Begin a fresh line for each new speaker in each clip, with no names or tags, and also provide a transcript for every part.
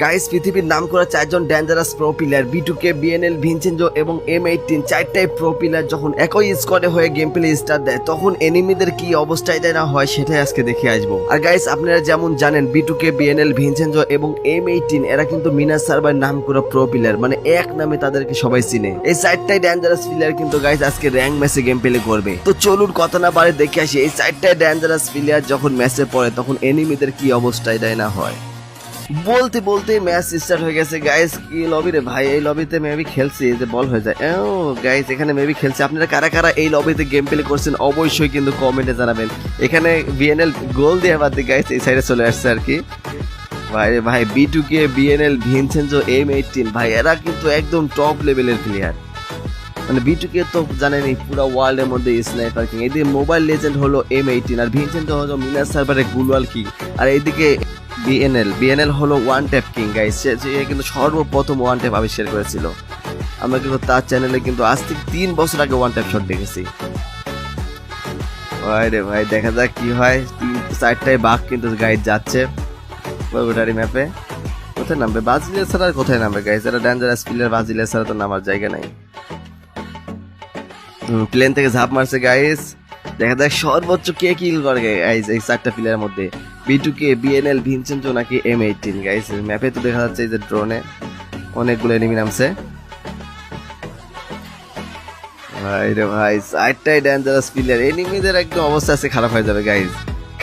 Guys পৃথিবীর নাম করা চারজন dangerous pro player B2K, BNL, Vincenzo এবং M18 চারটাই প্রো প্লেয়ার যখন একই স্কোয়াডে হয়ে গেম প্লে স্টার্ট দেয় তখন এনিমিদের কি অবস্থায় না হয় সেটাই আজকে দেখে আসবো। আর গাইস আপনারা যেমন জানেন B2K, BNL, ভিনচেনজো এবং M18 এরা কিন্তু মিনাস সার্ভার নাম করা প্রো প্লেয়ার, মানে এক নামে তাদেরকে সবাই চিনে। এই চারটাই ডেঞ্জারাস প্লেয়ার কিন্তু গাইস আজকে র্যাঙ্ক ম্যাচে গেম প্লে করবে। তো চলুন কথা না বাড়ে দেখে আসি এই চারটাই ডেঞ্জারাস প্লেয়ার যখন ম্যাচে পড়ে তখন এনিমিদের কি অবস্থায় না হয়। বলতে বলতে ম্যাচ স্টার্ট হয়ে গেছে গাইস। কি লবি রে ভাই, এই লবিতে মেবি খেলছি যে বল হয়ে যায়। ও গাইস এখানে মেবি খেলছি। আপনারা কারা কারা এই লবিতে গেম প্লে করছেন অবশ্যই কিন্তু কমেন্টে জানাবেন। এখানে বিএনএল গোল দিয়ে বাদ দিয়ে গাইস এই সাইডে চলে আসছে আর কি। ভাই রে ভাই B2K, BNL, ভিনচেনজো, M18 ভাই এরা কিন্তু একদম টপ লেভেলের প্লেয়ার। মানে B2K তো জানেনই পুরো ওয়ার্ল্ডের মধ্যে স্নাইপার কিং, এদিকে মোবাইল লেজেন্ড হলো M18 আর ভিনচেনজো হলো মিনাস সার্ভারে গ্লোবাল কিং, আর এইদিকে বিএনএল হলো ওয়ান ট্যাপ কিং গাইস। সে কিন্তু সর্বপ্রথম ওয়ান ট্যাপ আবিষ্কার করেছিল। আমরা কিন্তু তার চ্যানেলে কিন্তু আজ থেকে 3 বছর আগে ওয়ান ট্যাপ শট দেখেছি। ভাই রে ভাই দেখা যাক কি হয়। 4টায় বাঘ কিন্তু গাইস যাচ্ছে বগুড়ারি ম্যাপে। কোথায় নামবে বাজিলে ছাড়া, কোথায় নামবে গাইস? এরা ডেঞ্জারাস প্লেয়ার, বাজিলে ছাড়া তো নামার জায়গা নাই। প্লেন থেকে ঝাঁপ মারছে গাইস। দেখা যাক সর্বোচ্চ কে কিল করে গাইস এই 4টা প্লেয়ারের মধ্যে, B2K, BNL, ভিনচেনজো নাকি M18 গাইস। ম্যাপে তো দেখা যাচ্ছে এই যে ড্রোনে অনেকগুলো এনিমি নামছে। ভাই রে ভাই 4টাই ডেঞ্জারাস প্লেয়ার, এনিমিদের একদম অবস্থা আছে খারাপ হয়ে যাবে গাইস,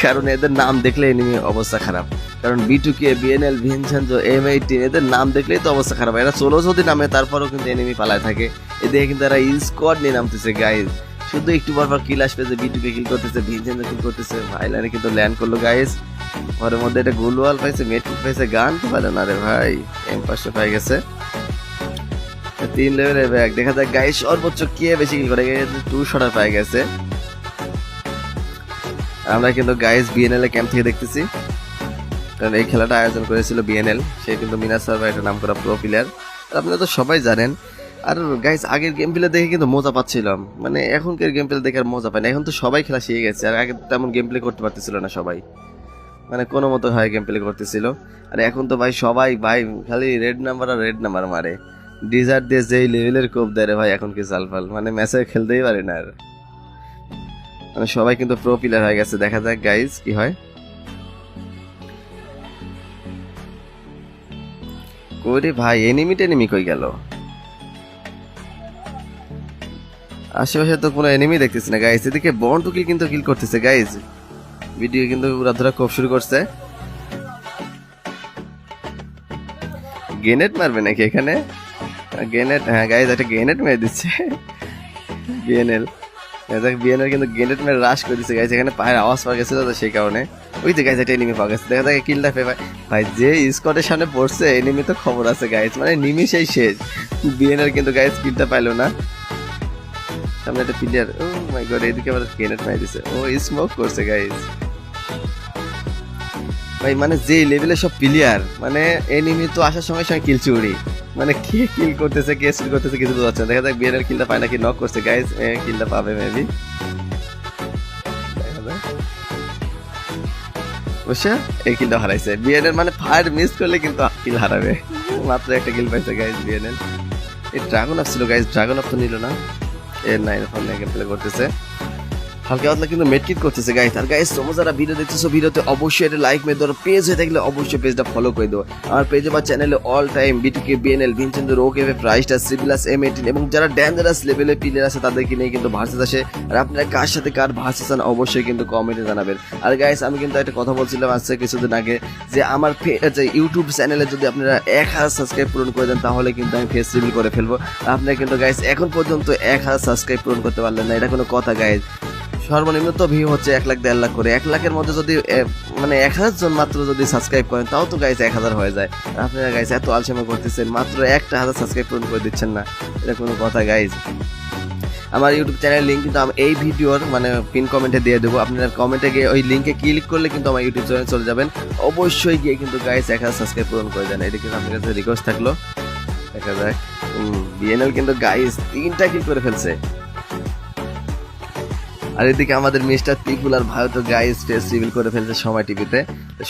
কারণ এদের নাম দেখলে এনিমি অবস্থা খারাপ। কারণ B2K, BNL, ভিনচেনজো, M18 এদের নাম দেখলেই তো অবস্থা খারাপ। এরা সোলো যদি নামে তারপরেও কিন্তু এনিমি পালায় থাকে। এদিকে কিন্তু এরা স্কোয়াড নিয়ে নামতেছে গাইস। শুধু একটু পর কিল আসবে যে B2K কিল করতেছে, ভিনচেনজো কিল করতেছে। ভাইলারে কিন্তু ল্যান্ড করলো গাইস। ঘরের মধ্যে একটা গোলওয়াল পাইছে, মেট্রিক পাইছে, গান তো পারে না রে ভাই। M500 পাই গেছে, 3 লেভেলের ব্যাগ। দেখা যাক গাইস সর্বোচ্চ কে বেশি কিল করে। 2 শটার পাই গেছে। আমরা কিন্তু গাইস BNL এর ক্যাম্প থেকে দেখতেছি, কারণ এই খেলাটা আয়োজন করেছিল BNL। সে কিন্তু মিনাস সার্ভার এটা নাম করা প্রো প্লেয়ার, আপনারা তো সবাই জানেন। আর গাইস আগের গেম প্লে দেখে কিন্তু মজা পাচ্ছিলাম, মানে এখনকার গেম প্লে দেখে আর মজা পাই না। এখন তো সবাই খেলা শিখে গেছে, আর আগে তেমন গেম প্লে করতে পারতেছিল না সবাই, মানে কোনো মতো হয় গেম প্লে করতেছিল। আর এখন তো ভাই সবাই ভাই খালি রেড নাম্বার আর রেড নাম্বার মারে। ডিজার্ট দিয়ে যেই লেভেলের কোপ দেয় রে ভাই এখন কি সালফাল, মানে ম্যাচে খেলতেই পারে না আর। মানে সবাই কিন্তু প্রো প্লেয়ার হয়ে গেছে। দেখা যাক গাইস কি হয়। ওরে ভাই এনিমি কই গেল? আশেপাশে তো কোনো এনিমি দেখতেছি না গাইস। এদিকে বন্ড কিল কিন্তু কিল করতেছে গাইস। ভিডিও কিন্তু পুরা ধরা খুব শুরু করছে। গ্রেনেড মারবে নাকি এখানে? গ্রেনেড, হ্যাঁ গাইস একটা গ্রেনেড মেরে দিচ্ছে বিএনএল। বিএনএল কিন্তু গ্রেনেড মেরে রাশ করে দিচ্ছে গাইস। এখানে পায়ের আওয়াজ পাওয়া গেছিল তো সেই কারণে। ওই তো গাইস একটা এনিমি পাওয়া গেছে। দেখা যায় কিলটা পেয়ে ভাই যে স্কোয়াডের সামনে পড়ছে এনিমি তো খবর আছে গাইস, মানে নিমিশেই শেষ। বিএনএল কিন্তু গাইস কিলটা পাইলো না। সামনে একটা প্লেয়ার, ও মাই গড, এদিকে আবার গ্রেনেড মারি দিছে। ও স্মোক করছে গাইস। ভাই মানে যে লেভেলে সব প্লেয়ার, মানে এনিমি তো আসার সঙ্গে সঙ্গে কিল চুরি, মানে কে কিল করতেছে কে শুরু করতেছে কিছু বোঝা যাচ্ছে না। দেখা যাক বিএনএল কিলটা পায় নাকি, নক করছে গাইস। কিলটা পাবে মেবি, বুঝছে এই কিলটা হারাইছে বিএনএল। মানে ফায়ার মিস করলে কিন্তু কিল হারাবে। মাত্র একটা কিল পাইছে গাইস বিএনএল। এই ড্রাগন আপ ছিল গাইস, ড্রাগন আপ তো নিল না। এর 9 ফোন নিয়ে প্লে করতেছে, হালকা পাতলা কিন্তু মেডকিট করতেছে গাইস। আর গাইস তোমরা যারা ভিডিও দেখতেছো ভিডিওতে অবশ্যই এটা লাইক মেরে দাও, পেজ হয়ে থাকলে অবশ্যই পেজটা ফলো করে দাও। আমার পেজে বা চ্যানেলে all time B2K, BNL, Vincenzo, ওকেভে, প্রাইস্টার, সিবিলাস, M18 এবং যারা ডেঞ্জারাস লেভেলের প্লেয়ার আছে তাদেরকে নিয়ে কিন্তু ভার্সেস আসে। আর আপনারা কার সাথে কার ভার্সেস আন অবশ্যই কিন্তু কমেন্টে জানাবেন। আর গাইস আমি কিন্তু একটা কথা বলছিলাম আজকে কিছুদিন আগে, যে আমার ইউটিউব চ্যানেলে যদি আপনারা 1000 সাবস্ক্রাইব পূরণ করে দেন তাহলে কিন্তু আমি ফেস রিভিল করে ফেলবো। আপনারা কিন্তু গাইস এখন পর্যন্ত 1000 সাবস্ক্রাইব পূরণ করতে পারলেন না, এটা কোনো কথা গাইস? সর্বনিম্ন তো ভিউ হচ্ছে 1 লাখ 1.5 লাখ করে। 1 লাখের মধ্যে যদি মানে 1000 জন মাত্র যদি সাবস্ক্রাইব করেন তাও তো গাইস 1000 হয়ে যায়। আপনারা গাইস এত আলসেমি করতেছেন, মাত্র 1000 সাবস্ক্রাইব পূরণ করে দিচ্ছেন না, এটা কোনো কথা গাইস? আমার ইউটিউব চ্যানেল লিঙ্ক কিন্তু আমি এই ভিডিওর মানে পিন কমেন্টে দিয়ে দেবো। আপনারা কমেন্টে গিয়ে ওই লিঙ্কে ক্লিক করলে কিন্তু আমার ইউটিউব চ্যানেল চলে যাবেন। অবশ্যই গিয়ে কিন্তু গাইস 1000 সাবস্ক্রাইব পূরণ করে দেন, এটা কিন্তু আপনার কাছে রিকোয়েস্ট থাকলো। দেখা যাক বিএনএল কিন্তু গাইস 3টা কিল করে ফেলছে। আর এদিকে আমাদের মিস্টার পিকুলার ভাই তো গাইস ফেস রিভিল করে ফেলছে সময় টিভিতে।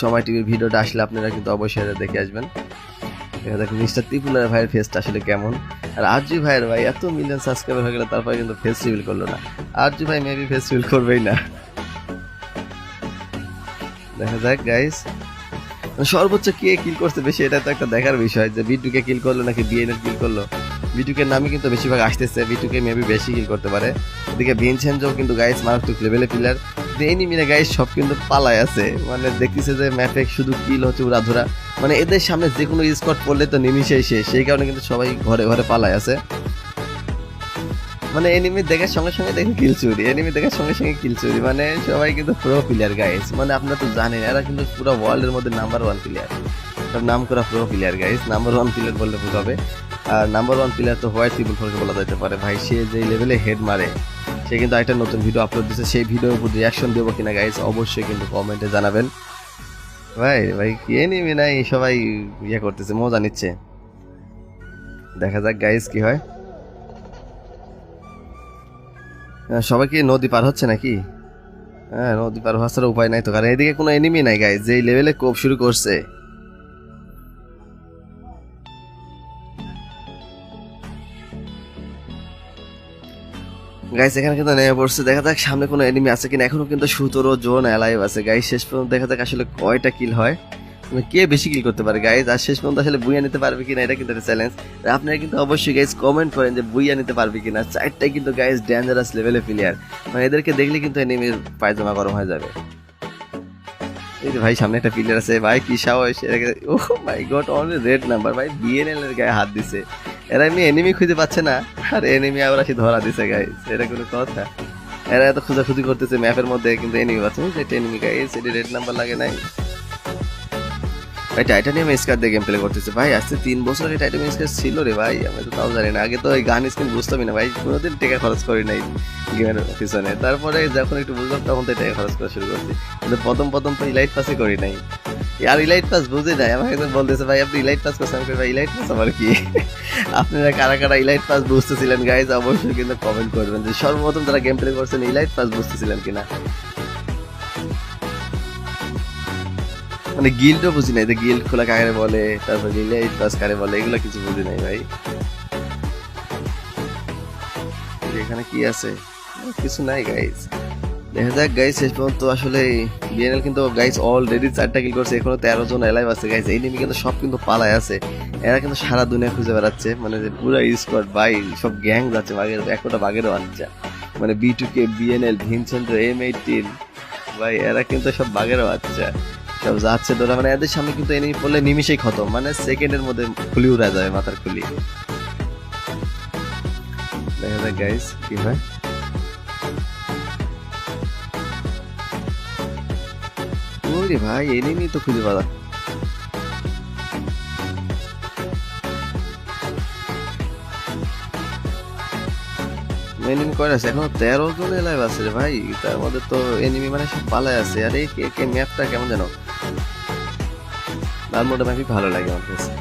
সময় টিভির ভিডিওটা আসলে আপনারা কিন্তু অবশ্যই দেখে আসবেন। দেখা যাক মিস্টার ত্রিপুলার ভাইয়ের ফেসটা আসলে কেমন। আর আরজি ভাইয়ের ভাই এত মিলিয়ন সাবস্ক্রাইবার হয়ে গেল তারপরে কিন্তু ফেস রিভিল করলো না। আরজি ভাই মেবি ফেস রিভিল করবেই না। দেখা যাক গাইস সর্বোচ্চ কে কিল করছে বেশি, এটা তো একটা দেখার বিষয় যে বিটুকে কিল করলো নাকি বিএনএল কিল করলো। বিটুকের নামে কিন্তু বেশিরভাগ আসতেছে, বিটুকে মেবি বেশি কিল করতে পারে। এদিকে ভিনসেনজো কিন্তু গাইস মারাত্মক লেভেলে প্লেয়ার। এনিমিরা গাইস সব কিন্তু পালায় আছে, মানে দেখতেছে যে ম্যাপে শুধু কিল হচ্ছে উড়াধুরা, মানে এদের সামনে যে কোনো স্কট পড়লে তো নিমিশেই শেষ, সেই কারণে কিন্তু সবাই ঘরে ঘরে পালায় আছে। মানে এনিমি দেখার সঙ্গে সঙ্গে দেখে কিল চুরি, এনিমি দেখার সঙ্গে সঙ্গে কিল চুরি, মানে সবাই কিন্তু প্রো প্লেয়ার গাইস। মানে আপনারা তো জানেন এরা কিন্তু পুরো ওয়ার্ল্ডের মধ্যে নাম্বার 1 প্লেয়ার, সব নাম করা pro player guys. Number 1 player বললে ভুল হবে। আর নাম্বার 1 প্লেয়ার তো হোয়াইট পিপল ফোরকে বলা যেতে পারে ভাই। সে যে লেভেলে হেড মারে, সে কিন্তু একটা নতুন ভিডিও আপলোড দিয়েছে, সেই ভিডিওর উপর রিয়াকশন দেবো কিনা গাইস অবশ্যই কিন্তু কমেন্টে জানাবেন। ভাই ভাই কি এনিমি নাই, সবাই ইয়ে করতেছে, মজা নিচ্ছে। দেখা যাক গাইস কি হয়। সবাই কি নদী পার হচ্ছে নাকি? হ্যাঁ নদী পার হওয়ার উপায় নাই তো, কারণ এদিকে কোনো এনিমি নাই গাইস, যেই লেভেলে কোপ শুরু করছে। গাইস এখানে কিন্তু নেমে পড়ছে, দেখা যাক সামনে কোনো এনিমি আছে কিনা। এখনো কিন্তু 17 জন অ্যালাইভ আছে গাইস। শেষ পর্যন্ত দেখা যাক আসলে কয়টা কিল হয়, কে বেশি কিল করতে পারে গাইস। আর শেষ পর্যন্ত আসলে বুইয়া নিতে পারবে কিনা এটা কিন্তু একটা চ্যালেঞ্জ। আপনারা কিন্তু অবশ্যই গাইস কমেন্ট করেন যে বুইয়া নিতে পারবে কিনা। চারটাই কিন্তু গাইস ডেঞ্জারাস লেভেলে প্লেয়ার, মানে এদেরকে দেখলে কিন্তু এনিমির পায়জামা গরম হয়ে যাবে। এই যে ভাই সামনে একটা প্লেয়ার আছে ভাই, কি সাহস। ও মাই গড অনলি রেড নাম্বার ভাই, বিএনএল এর গায়ে হাত দিছে। এরা এমনি এনিমি খুঁজে পাচ্ছে না, আর এনিমি আবার আসি ধরা দিছে গাইস, এটা কোনো কথা? এরা এত খোঁজাখুঁজি করতেছে ম্যাপের মধ্যে কিন্তু এনিমি পাচ্ছে না। এটা এনিমি গাইস, এটা রেড নাম্বার লাগে নাই ভাই। টাইটানিয়াম স্কার দিয়ে গেম প্লে করতেছে ভাই। আজকে 3 বছর আগে টাইটানিয়াম স্কার ছিল রে ভাই, আমি তো তাও জানি না। আগে তো ওই গান স্কিন বুঝতামই না ভাই, কোনোদিন টাকা খরচ করি নাই গেমের পিছনে। তারপরে যখন একটু বুঝলাম তখন তো টাকা খরচ করা শুরু করছি, কিন্তু প্রথম তো ইলাইট পাসই করি নাই। আর ইলাইট পাস বুঝে যায়, আমাকে একজন বলতেছে ভাই আপনি ইলাইট পাস করছেন, ভাই ইলাইট পাস আবার কি? আপনারা কারা কারা ইলাইট পাস বুঝতেছিলেন গাইজ অবশ্যই কিন্তু কমেন্ট করবেন যে সর্বপ্রথম যারা গেম প্লে করছেন ইলাইট পাস বুঝতেছিলেন কিনা। মানে গিল্ডও বুঝি নাই, যে গিল্ড খোলা কারে বলে, তারপর ইলাইট পাস কারে বলে, এগুলো কিছু বুঝি নাই ভাই। এখানে কি আছে? কিছু নাই গাইজ। দেখা যাক গাইস শেষ পর্যন্ত আসলে বিএনএল কিন্তু গাইস অলরেডি 4টা কিল করছে, এখনো 13 জন অ্যালাইভ আছে গাইস। এই নিমি কিন্তু সব কিন্তু পালায় আছে, এরা কিন্তু সারা দুনিয়া খুঁজে বেড়াচ্ছে, মানে যে পুরো স্কোয়াড ভাই সব গ্যাং যাচ্ছে বাগের, একটা বাগেরও বাচ্চা, মানে B2K বিএনএল ভিনসেন্টো M18 ভাই এরা কিন্তু সব বাগেরও বাচ্চা, সব যাচ্ছে তোরা, মানে এদের সামনে কিন্তু এনিমি পড়লে নিমিশেই খতম, মানে সেকেন্ডের মধ্যে খুলি উড়া যাবে মাথার খুলি। দেখা যাক গাইস কি হয়। ওরে ভাই এনিমি তো খুঁজে পাওয়া, এনিমি কয়টা আছে এখন? 13 জন লাইভ আছে রে ভাই, তার মধ্যে তো এনিমি মানে সব পালায় আছে। আর এই কে ম্যাপটা কেমন জানো, লাল মোটা ম্যাপই ভালো লাগে আমার কাছে।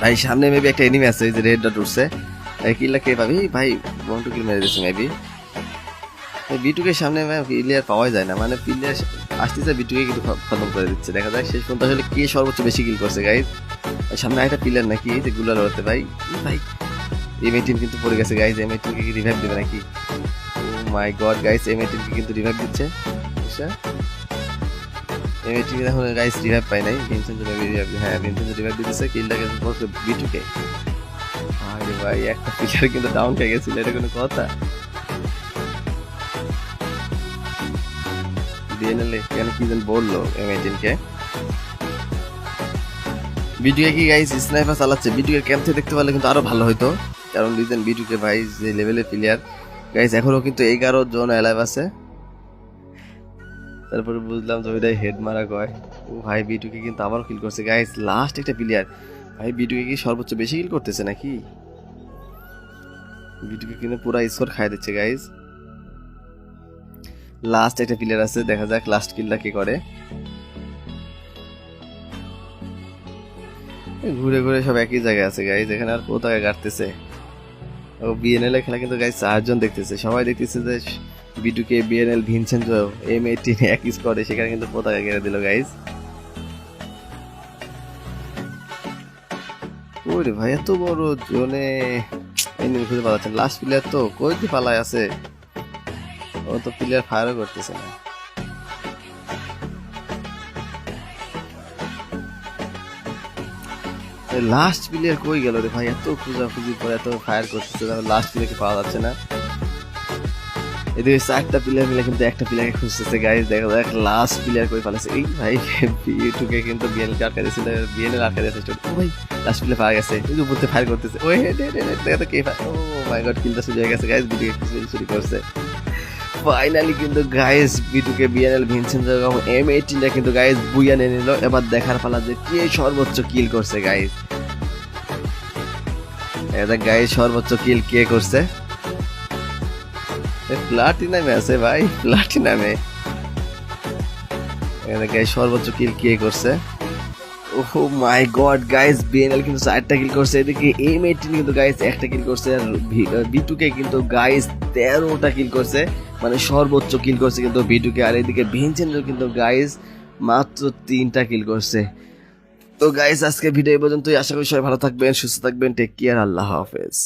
ভাই সামনে মেবি একটা এনিমি আছে, যে রেড ডট উঠছে, কিলটা কে পাবি ভাই? বন্টু কিল মেরে দিচ্ছে মেবি। B2K সামনে প্লেয়ার পাওয়া যায় না, মানে প্লেয়ার আসতেছে B2K কিন্তু খতম করে দিচ্ছে। দেখা যায় শেষ পর্যন্ত আসলে কে সর্বোচ্চ বেশি কিল করছে গাইজ। সামনে একটা প্লেয়ার নাকি যে গুলার হতে ভাই, ভাই M18 কিন্তু পড়ে গেছে গাইজ। M18 কে রিভাইভ দেবে নাকি? ও মাই গড গাইজ, M18 কে কিন্তু রিভাইভ দিচ্ছে। আচ্ছা M18 এখন গাইজ রিভাইভ পাই নাই, ভিনসেন্টো মেবি রিভাইভ, হ্যাঁ ভিনসেন্টো রিভাইভ দিতেছে। কিলটাকে বলছে B2K। আরে ভাই একটা প্লেয়ার কিন্তু ডাউন হয়ে গেছিল, এটা কোনো কথা? বিএনএল এখানে কি যেন বললো M18 কে। B2K কি গাইস স্নাইপার চালাচ্ছে, B2K ক্যাম্প থেকে দেখতে পারলে কিন্তু আরো ভালো হতো, কারণ রিজন B2K ভাই যে লেভেলের প্লেয়ার গাইস, এখনো কিন্তু 11 জন অ্যালাইভ আছে। তারপরে বুঝলাম যে ওইটাই হেড মারা কয়। ও ভাই B2K কিন্তু আবারও কিল করছে গাইস, লাস্ট একটা প্লেয়ার ভাই। B2K কি সর্বোচ্চ বেশি কিল করতেছে নাকি? B2K কিন্তু পুরো স্কোর খাই দিচ্ছে গাইস। লাস্ট একটা প্লেয়ার আছে, দেখা যাক লাস্ট কিলটা কে করে। ঘুরে ঘুরে সব একই জায়গায় আছে গাইজ, এখানে আর পতাকা কাটতেছে। ও বিএনএল এর খেলা কিন্তু গাইজ 4 জন দেখতেছে, সবাই দেখতেছে যে বিটুকে, বিএনএল, ভিনসেন্টো, M18 একই স্কোয়াডে, সেখানে কিন্তু পতাকা কেড়ে দিল গাইজ। ওরে ভাই এত বড় জোনে এনিমি খুঁজে পাওয়া যাচ্ছে না। লাস্ট প্লেয়ার তো কই কি পালায় আছে, ও তো প্লেয়ার ফায়ারও করতেছে না। লাস্ট প্লেয়ার কই গেল রে ভাই, এত খুঁজাখুঁজি করে এত ফায়ার করতেছে, লাস্ট প্লেয়ারকে পাওয়া যাচ্ছে না। এদিকে 4টা প্লেয়ার মিলে কিন্তু একটা প্লেয়ারকে খুঁজতেছে গাইজ, দেখা যাক লাস্ট প্লেয়ার কই পালাছে। এই ভাই বিটুকে কিন্তু বিএনএল কে আটকা দিয়েছিল, বিএনএল আটকা দিয়েছে। ও ভাই লাস্ট প্লেয়ার পাওয়া গেছে, কিন্তু উপরে ফায়ার করতেছে। ওই দেখা কে, ও মাই গড, কিলটা শুরু হয়ে গেছে গাইজ, বিটুকে শুরু করছে। ফাইনালি কিন্তু গাইজ বিটুকে, বিএনএল, ভিনসেন্ট এবং M18টা কিন্তু গাইজ বুইয়া নিয়ে নিল। এবার দেখার পালা যে কে সর্বোচ্চ কিল করছে গাইজ। এটা গাইজ সর্বোচ্চ কিল কে করছে, প্লাটিনামে আছে ভাই, প্লাটিনামে। এখানে গাইজ সর্বোচ্চ কিল কে করছে। ওহ মাই গড গাইজ, বিএনএল কিন্তু 4টা কিল করছে, এদিকে M18 কিন্তু গাইজ 1টা কিল করছে, আর বিটুকে কিন্তু গাইজ 13টা কিল করছে, মানে সর্বোচ্চ কিল করছে কিন্তু বিটুকে। আর এদিকে ভিনসেন্টো কিন্তু গাইজ মাত্র 3টা কিল করছে। তো গাইজ আজকে ভিডিও এই পর্যন্তই, আশা করি সবাই ভালো থাকবেন, সুস্থ থাকবেন, টেক কেয়ার, আল্লাহ হাফেজ।